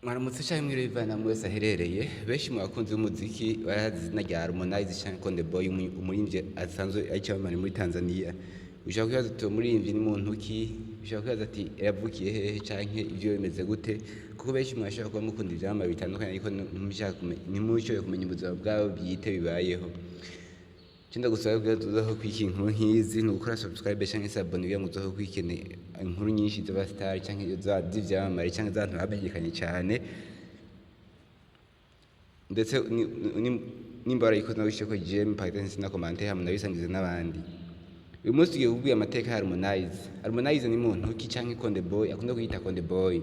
Mwaramutse canke mwiriwe bivana mwese aherereye. Benshi mu bakunzi b'umuziki barazi izina rya Harmonize canke KONDEBOY, umuririmbyi asanzwe ari icyamamare muri Tanzania. Ushobora kwibaza uti uwo muririmbyi ni muntu ki? Ushobora kwibaza ati yavukiye hehe canke ivyo bimeze gute? Kuko benshi mwashobora kuba mukunda ivyamamare bitandukanye ariko ntimushoboye kumenya ubuzima bwabo bwite bibayeho. Icyo ndagusaba kugira ngo tuzaho kwiki inkuru nk'izi ni ugukora subscribe canke se abone kugira ngo uzaho kwikene inkuru nyinshi z'abastar canke z'ivyamamare canke z'abantu bamenyekanye cyane, ndetse nimba warayikoze nawe wisheko JM Python na commentaire hamwe nabisangize n'abandi. Uyu munsi tugiye kubwira amateka ya Harmonize. Harmonize ni muntu ki canke KONDEBOY akunda kwiyita KONDEBOY.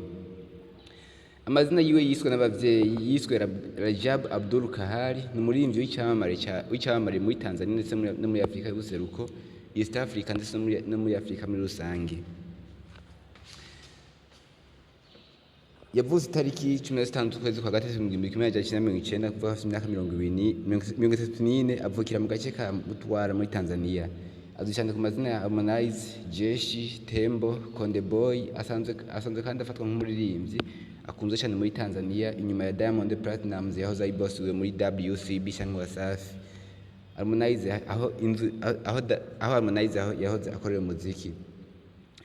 Amazina yiwe yiswe n'abavyeyi, yiswe Rajab Abdul Kahari, ni umuririmbyi w'icyamamare muri Tanzania ndetse no muri Afrika y'ubuseruko, East Africa ndetse no muri Afrika muri rusange. Yavuze itariki 16 z'ukwezi kwa gatatu 1990 kuva afite imyaka 34, avukira mu gace ka Mutwara muri Tanzania. Azwi cyane ku mazina ya Harmonize, Jeshi, Tembo, KONDEBOY. Asanzwe kandi afatwa nk'umuririmbyi akunze cyane muri Tanzania inyuma ya Diamond Platnumz yahoze ari boss we muri WCB cyangwa Wasafi. Harmonize aho Harmonize yahoze akorera umuziki.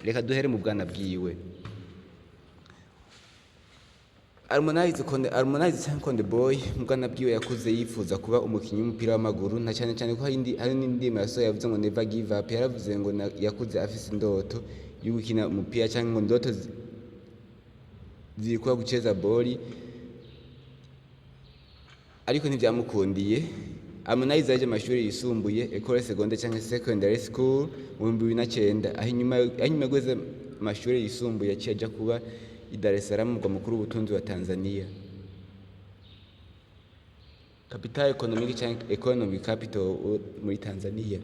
Reka duhere mu bwana bwiwe. Harmonize cyangwa KONDEBOY mu bwana bwiwe yakuze yifuza kuba umukinnyi w'umupira w'amaguru, na cyane ko hari n'indimi yasohoye yavuze ngo never give up. Yaravuze ngo yakuze afise indoto yo gukina umupira cyangwa ngo ndoto zilikuwa kucheza boli, ariko ntibyamukundiye. Harmonize yaje amashuri yisumbuye école secondaire cyangwa secondary school mu 2009. aho inyuma gweze amashuri yisumbuye yaciye aja kuba i Dar es Salaam, mugwa mukuru w'ubutunzi wa Tanzania, capital economic cyangwa economic capital muri Tanzania.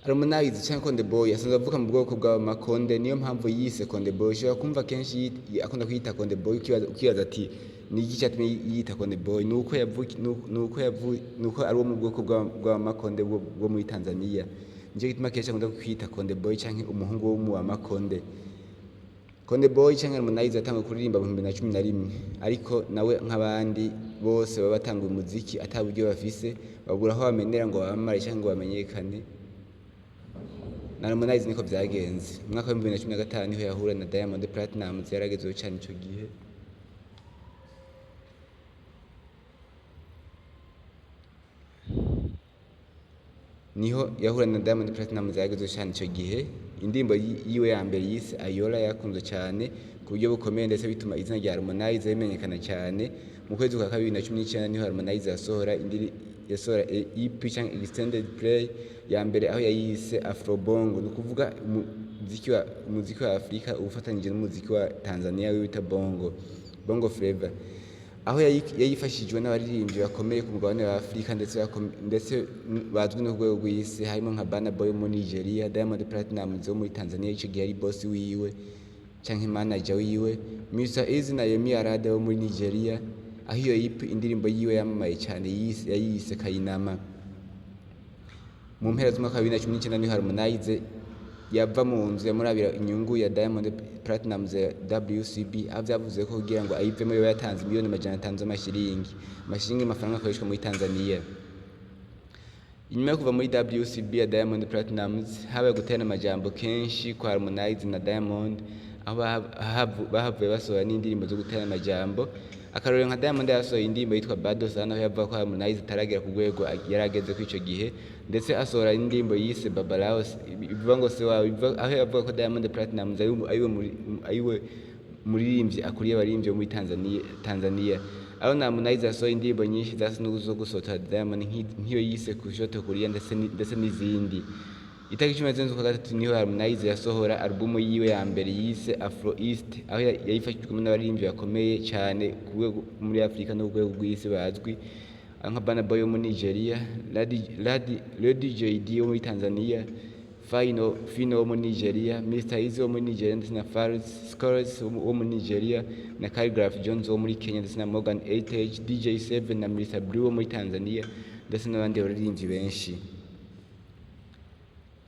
Harmonize cyangwa KONDEBOY asanzwe avuka mu bwoko bwa Makonde, niyo mpamvu yise KONDEBOY. Ushobora kumva kenshi akunda kwita KONDEBOY ukibaza ati ni iki cyatumye yita KONDEBOY? Nuko ari wo mu bwoko bwa Makonde bwo muri Tanzania. Nicyo gituma kenshi akunda kwita KONDEBOY cyangwa umuhungu wo mu Makonde. KONDEBOY cyangwa Harmonize atangwa kuririmba mu 2011, ariko nawe nk'abandi bose baba batanga umuziki ataburyo bafise, babura aho bamenera ngo bamamare cyangwa ngo bamenyekane. Na Harmonize niko byagenze. Mu mwaka wa 2015 niho yahura na Diamond Platnumz, yaragezeho cyane ico gihe. Niho yahura na Diamond Platnumz, yaragezeho cyane ico gihe. Indirimbo yiwe ya mbere yise Ayola yakunzwe cyane ku buryo bukomeye, ndetse bituma izina rya Harmonize rimenyekana cyane. Mu kwezi kwa 2019 niho Harmonize yasohora EP cyangwa extended play ya mbere, aho yayise Afro Bongo, ni ukuvuga umuziki wa Afrika ufatanyije n'umuziki wa Tanzania wita Bongo Flavor, aho yayifashijwe n'abaririmbyi bakomeye ku mugabane wa Afrika ndetse bazwi no rwego rw'isi, harimo nka Burna Boy wo muri Nigeria, Diamond Platnumz wo muri Tanzania icyo gihe ari boss wiwe cyangwa manager wiwe, Mr Eazi na Yemi Alade wo muri Nigeria. Aho iyo indirimbo yiwe yamamaye cyane yayise Kayinama. Mu mpera z'umwaka wa 2019 niho Harmonize yava mu nzu yamurabira inyungu ya Diamond Platnumz ya WCB, aho byavuze ko kugira ngo ayivemo yo yatanze miliyoni 500 z'amashiringi amafaranga akoreshwa muri Tanzania. Inyuma yo kuva muri WCB ya Diamond Platnumz, habaye guterana amajambo kenshi kwa Harmonize na Diamond, aho bahavuye basohora n'indirimbo zo guterana amajambo. Akarorero nka Diamond yasohoye indirimbo yitwa Bado Sana, aho yavuga ko Harmonize ataragera ku rwego yarageze ku ico gihe, ndetse asohora indirimbo yise Babalao bivuga ngo se wawe, aho yavuga ko Diamond Platnumz ayiwe muririmbyi akuriye abaririmbyi muri Tanzania. Aho na Harmonize yasohoye indirimbo nyinshi zasa n'uzo gusota Diamond nk'iyo yise Kushoto Kulia ndetse n'izindi. Itariki 10 z'ukwa gatatu niho Harmonize yasohora album yiwe ya mbere yise Afro East, aho yayifashijwe n'abaririmbyi bakomeye cyane muri Afrika no rwego rw'isi bazwi nka Burna Boy wo muri Nigeria, Lady JD wo muri Tanzania, Fino wo muri Nigeria, Mr Eazi wo muri Nigeria ndetse na Faris Scores wo muri Nigeria, na Khaligraph Jones wo muri Kenya ndetse na Morgan Heritage, DJ7 na Mr Blue wo muri Tanzania ndetse n'abandi baririmbyi benshi.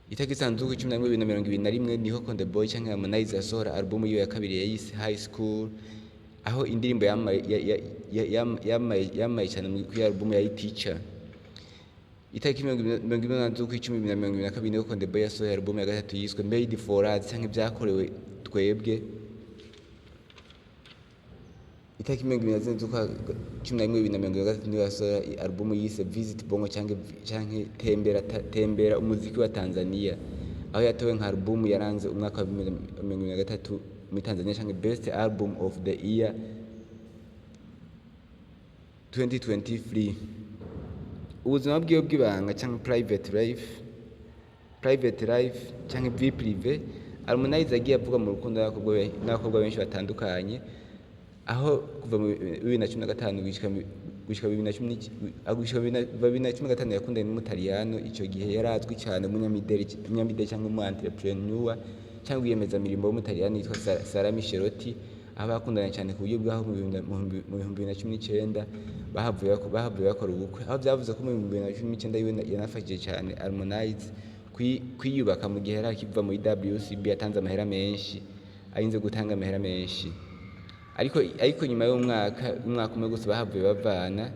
Itariki isanzwe 11/2021 niho KONDEBOY cyangwa Harmonize yasohora album yiwe ya kabiri yayise High School, aho indirimbo yamaye cyane kuri album ya Teacher. Itariki 20 z'ukwicumi 2022 niho KONDEBOY yasohoye album ya gatatu yiswe Made for Us cyangwa ibyakorewe twebwe. Itariki 20 z'ukwa 11 2023 niho yasohoye album yise Visit Bongo cyangwa tembera umuziki wa Tanzania, aho yatowe nka album yaranze umwaka wa 2023 muri Tanzania cyangwa Best Album of the Year 2023. Ubuzima bwiwe bw'ibanga cyangwa private life cyangwa vie prive, Harmonize agiye avuga mu rukundo n'abakobwa benshi batandukanye, aho kuva mu 2015 gushika 2015 yakundanye n'umutaliyano. Icyo gihe yarazwi cyane umunyamideli cyangwa umu entrepreneur cyangwa yiyemeza-mirimo w'umutaliyano yitwa Sara Michelotti, aho bakundanye cyane ku buryo bwaho mu 2019 bahavuye bakora ubukwe, aho byavuze ko mu 2019 yiwe yanafashije cyane Harmonize kwiyubaka mu gihe yari akiva muri WCB, yatanze amahera menshi, ayinze gutanga amahera menshi. Ariko nyuma y'umwaka umwe gusa bahavuye bavana,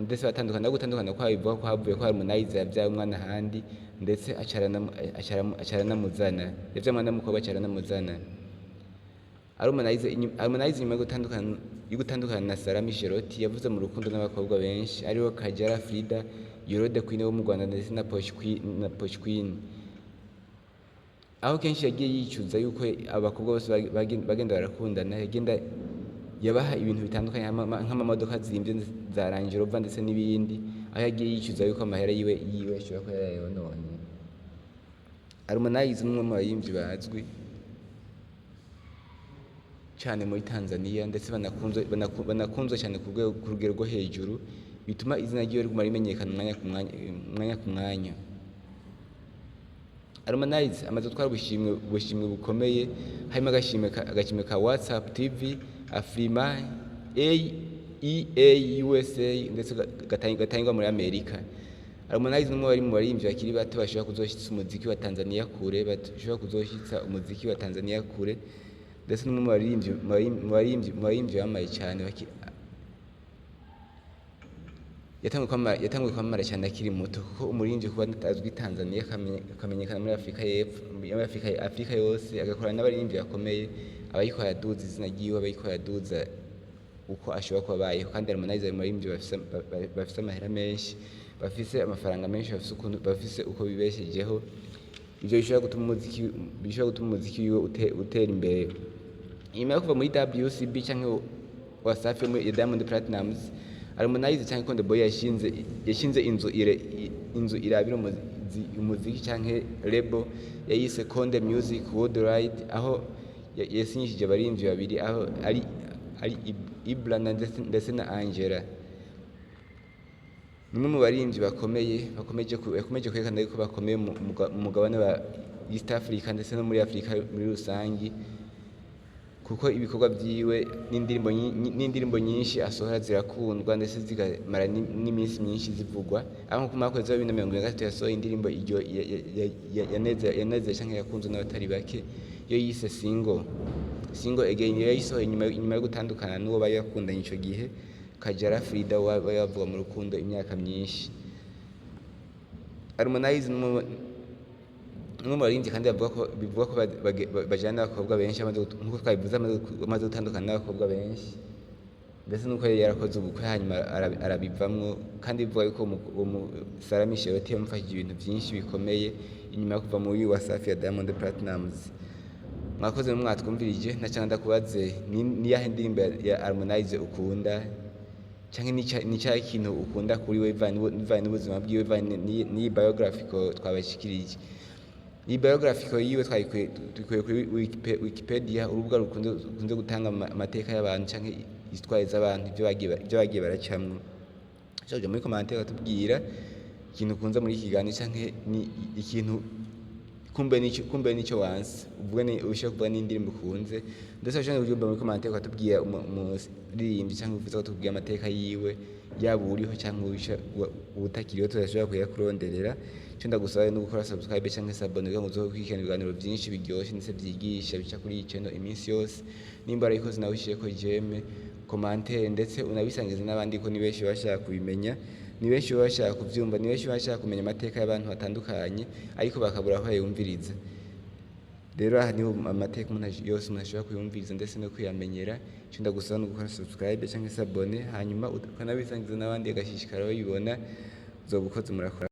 ndetse gutandukana kwabo bivuga ko havuye ko Harmonize yabyaye umwana ahandi, ndetse acaranamuzana, yavyaye umwana w'umukobwa acaranamuzana. Harmonize nyuma yo gutandukana na Sara Michelotti yavuze mu rukundo n'abakobwa benshi, ariho Kajala Frida, Yorode Queen wo mu Rwanda, ndetse na Posh Queen, aho kenshi yagiye yicuza yuko abakobwa bose bagenda barakundana, yabaha ibintu bitandukanye nk'amamodoka zimbye za Range Rover ndetse n'ibindi, aho yagiye yicuza yuko amahera yiwe ashobora kuba yarayononye. Harmonize n'umwe mu baririmbyi bazwi cyane muri Tanzania, ndetse banakunzwe cyane ku rugero rwo hejuru, bituma izina ryiwe riguma rimenyekana umwanya ku mwanya. Harmonize amaze gutwara ubushimwe bukomeye, harimo agashimwe ka WhatsApp TV, Afrima, EA USA, ndetse gatangwa muri Amerika. Harmonize n'umwe bari mu baririmbyi bakiri bato bashobora kuzoshitsa umuziki wa Tanzania kure, ndetse n'umwe mu baririmbyi bamaye cyane, yatanguye kwamamara cyane akiri muto, kuko umuririmbyi kuba atazwi Tanzania akamenyekana muri Afurika yose, agakorana n'abaririmbyi bakomeye, abayikora yaduza izina ryiwe, abayikora yaduza uko ashobora kuba abayeho. Kandi Harmonize ari mu baririmbyi bafise amahera menshi, bafise amafaranga menshi, bafise uko bibeshejeho, ibyo bishobora gutuma umuziki wiwe utera imbere. Nyuma yo kuva muri WCB cyangwa Wasafi ya Diamond Platnumz, Harmonize cyangwa KONDEBOY yashinze inzu irabira umuziki cyangwa label yayise Konde Music Worldwide, aho yasinyishije abaririmbyi babiri, aho ari Ibra ndetse na Angela. Nimwe mu baririmbyi bakomeje kwerekana yuko bakomeye mu mugabane wa East Africa ndetse no muri Afrika muri rusangi, kuko ibikorwa byiwe n'indirimbo nyinshi asohora zirakundwa, ndetse zikamara n'iminsi myinshi zivugwa. Aho ku mwaka wa 2023 yasohoye indirimbo yanezeye cyangwa yakunzwe n'abatari bake, yo yise Single Again, yayisohoye nyuma yo gutandukana n'uwo bari bakundanye icyo gihe, Kajala Frida bavuga mu rukundo imyaka myinshi. Harmonize n'umwe mu baririmbyi kandi bivuga ko bajyana n'abakobwa benshi, nk'uko twabivuze amaze gutandukana n'abakobwa benshi, ndetse n'uko yarakoze ubukwe hanyuma arabivamwo, kandi bivuga yuko Sara Michelotti yamufashije ibintu byinshi bikomeye inyuma yo kuva muri Wasafi ya Diamond Platnumz. Mwakoze mwatwumvirije, nacyo ndakubaze ni yahe ndirimbo ya Harmonize ukunda, cyangwa ni cyahe kintu ukunda kuri we bivanye n'ubuzima bwiwe, bivanye n'iyi biographical twabashikirije. Iyi biographical yiwe twikuye kuri Wikipedia, urubuga rukunze gutanga amateka y'abantu cyangwa histoire z'abantu, ibyo bagiye baracamwo. Cyo muri commentaire batubwira ikintu ukunze muri iki kiganiro, cyangwa ni ikintu kumbe nico wanse uvuge ni ushaka kuvuga n'indirimbo ukunze ndetse ashobora kubyumva muri commentaire ukatubwira umuririmbyi cyangwa uvuze ko tubwiye amateka yiwe yaba uriho cyangwa utakiriho tudashobora kuyakuronderera cyo ndagusaba no gukora subscribe cyangwa se abone kugira ngo uzokurikirana ibiganiro byinshi biryoshye ndetse byigisha bica kuri iyi channel iminsi yose nimba arayikoze nawe ushiye ko jeme commentaire ndetse unabisangiza n'abandi ko ni benshi bashaka kubimenya ni benshi bashaka kuvyumva ni benshi bashaka kumenya amateka y'abantu batandukanye ariko bakabura aho yumviriza rero aha niho amateka umuntu yose umuntu ashobora kuyumviriza ndetse no kuyamenyera cyo ndagusaba no gukora subscribe cyangwa se abone hanyuma ukanabisangiza n'abandi agashishikara bayibona uzobukoze murakora